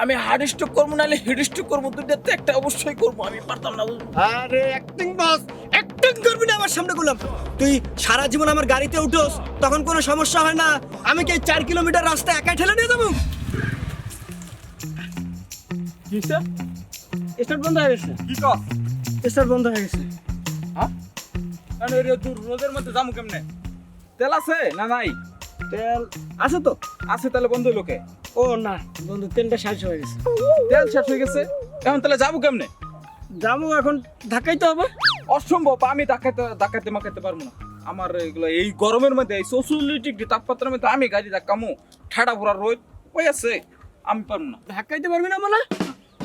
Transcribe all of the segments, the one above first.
আমি hard stroke করবো নাহলে হেড স্ট্রোক করবো, দুইটাতে একটা অবশ্যই করবো। আমি পারতাম না বুঝলি? আরে অ্যাক্টিং বস, অ্যাক্টিং করবি না আমার সামনে বললাম। তুই সারা জীবন আমার গাড়িতে উঠোস, তখন কোনো সমস্যা হয় না। আমি কি 4 কিলোমিটার রাস্তা একা ঠেলে নিয়ে যাবো? কি স্যার? স্টার্ট বন্ধ হয়ে গেছে। কি কস? স্টার্ট বন্ধ হয়ে গেছে। হ্যাঁ? কারণ এর তুই রোদের মধ্যে যাবো কেমনে? তেল আছে না নাই? তেল আছে তো? আছে, তাহলে বন্ধ হইলো কে? ও না বন্ধু, তেলটা শেষ হয়ে গেছে। তেল শেষ হয়ে গেছে, এখন তাহলে যাবো কেমনে? যাবো এখন, ধাক্কাইতে হবে। অসম্ভব, আমি ডাকাইতে মাকাইতে পারবো না। আমার এগুলো এই গরমের মধ্যে, এই সোশ্যালিটিক তাপমাত্রার মধ্যে আমি গাড়ি ধাক্কামু? ঠাডা ভরা রোদ ওই আছে, আমি পারবো না। ধাক্কাইতে পারবি না মানে?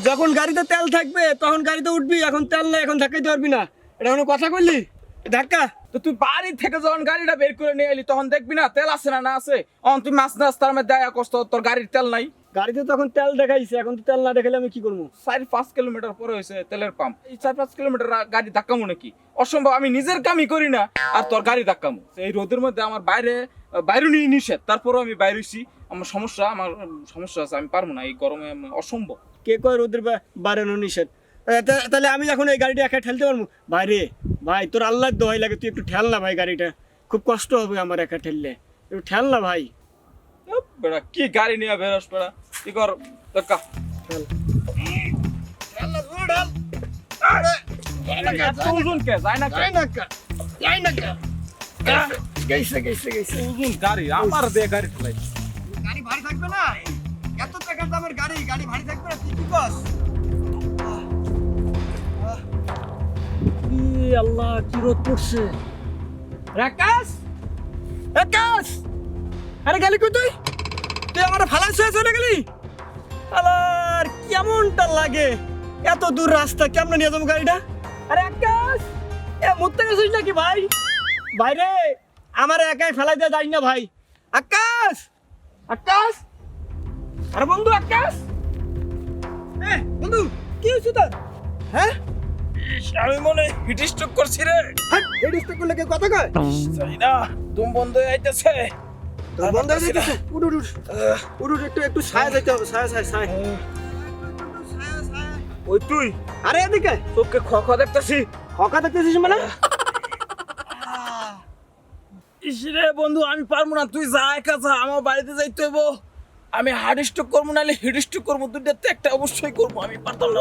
যখন গাড়িতে তেল থাকবে তখন গাড়িতে উঠবি, এখন তেল নেই, এখন ধাক্কাইতে পারবি না। এটা কোনো কথা কইলি? ধাক্কা। তো তুই বাড়ি থেকে যখন গাড়িটা বের করে নিয়ে এলি তখন দেখবি না তেল আছে না না আছে? তুই মাছ রাস্তার মধ্যে দেয়া কষ্ট, তোর গাড়ির তেল নাই। গাড়িতে তখন তেল দেখাইছে, এখন তো তেল না দেখালে আমি কি করবো? 4-5 কিলোমিটার পরে হয়েছে তেলের পাম্প, এই 4-5 কিলোমিটার গাড়ি ধাক্কামু নাকি? অসম্ভব, আমি নিজের কামই করি না আর তোর গাড়ি ধাক্কামু? এই রোদের মধ্যে আমার বাইরে নিয়ে নিষেধ, তারপরেও আমি বাইরেছি। আমার সমস্যা আছে, আমি পারবো না এই গরমে, অসম্ভব। কে কয় রোদের বাড়ানো নিষেধ? তাহলে আমি এখন এই গাড়িটা একা ঠেলতে পারবো? ভাই ভাই তোর আল্লাহর দোহাই লাগে, তুই একটু ঠেল না ভাই গাড়িটা, খুব কষ্ট হবে আমার একা ঠেললে, একটু ঠেল না ভাই। বেড়া কি গাড়ি নিয়ে বেরোস বেড়া, কি কর ধাক্কা? ঠেল। এত ওজন কে? যায় না কে? ওজন গাড়ি আমার দিয়ে গাড়ি ঠেলাই। গাড়ি ভারী থাকবে না, এত টাকার দামের গাড়ি ভারী থাকবে না, তুই কি কস? আল্লাহ কি রোদ পড়ছে। আকাশ, আরে গেলি কই তুই? তুই আমার ফালাইছ চলে গেলি? আলার কেমনটা লাগে, এত দূর রাস্তা কেমনে নিয়ে যাবো গাড়িটা? আরে আকাশ, মরতে গেছিস নাকি ভাই? বাইরে আমার একাই ফেলাই দিয়ে যাই না ভাই। আকাশ, আকাশ, আরে বন্ধু আকাশ, বন্ধু কি হয়েছে তোর? হ্যাঁ আমি মনে হিট স্ট্রোক করছি রে। হ্যাঁ এই ডিস্টার্ব করলে কেউ কথা কয়? চাই না, তুমি বন্ধ হয়ে আইতেছে। তোর বন্ধ হয়ে যাচ্ছে। উঠ উঠ উঠ উঠ উঠ, একটু ছায়া যাইতে হবে, ছায়া। ওই তুই, আরে এদিকে তোকে খোয়া দেখতেছি। হকা দেখতেছিস মানে? ইসরে বন্ধু, আমি পারবো না, তুই যা একা যা, আমার বাড়িতে যাইতে হইব। আমি হার্ড স্ট্রোক করবো নাহলে হেড স্ট্রোক করবো, দুইটাতে একটা অবশ্যই করবো। আমি পারতাম না,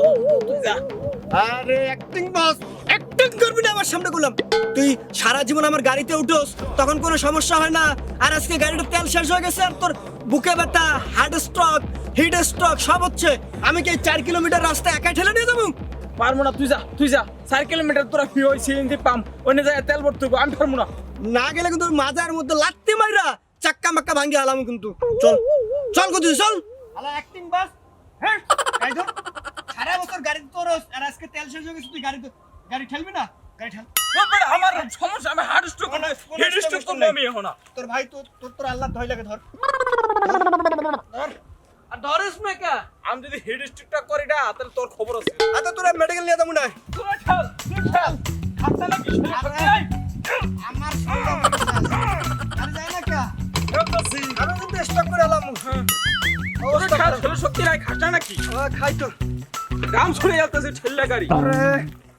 তুই যা। আরে অ্যাক্টিং বস, অ্যাক্টিং করবি না আমার সামনে বললাম। তুই সারা জীবন আমার গাড়িতে উঠোস, তখন কোনো সমস্যা হয় না। আর আজকে গাড়িটা তেল শেষ হয়ে গেছে আর তোর বুকে ব্যথা, হার্ট স্ট্রোক, হিট স্ট্রোক সব হচ্ছে। আমি কি 4 কিলোমিটার রাস্তা একা ঠেলে নিয়ে যাবো? পারবো না, তুই যা 4 কিলোমিটার তোরা কি ওই সিএনজি পাম্প অন্য জায়গায় তেল ভরতে হইব, আমি পারবো না। না গেলে কিন্তু মাজার মধ্যে লাত্তি মাইরা চাক্কা মাক্কা ভাঙ্গি আলাম কিন্তু। চল চল কোথায় চল। আলা অ্যাক্টিং বাস, হ্যাঁ গাড়ি ধর। সারা বছর গাড়ি তোরস আর আজকে তেল শেষ হয়ে গেছে, তুই গাড়ি ঠেলবি না? গাড়ি ঠেল। আমার সমস্যা, আমি হার্ড স্ট্রোক করবো, হেড স্ট্রোক করবো আমি এখন। তোর ভাই তোর আল্লাহ ধই লাগে, ধর ধর। আর ধরিস না কা? আমি যদি হেড স্ট্রোকটা করি না তাহলে তোর খবর আছে। আচ্ছা তোরা মেডিকেল নিয়ে যাবো না? তুই খেল খাতা নাকি আমার আর যায় না কা? আমি কিন্তু স্টক করে এলাম। শক্তি নাই, খাটা নাকি? খাই তো। গাম ছড়ে যাচ্ছে ঠেললা গাড়ি। আরে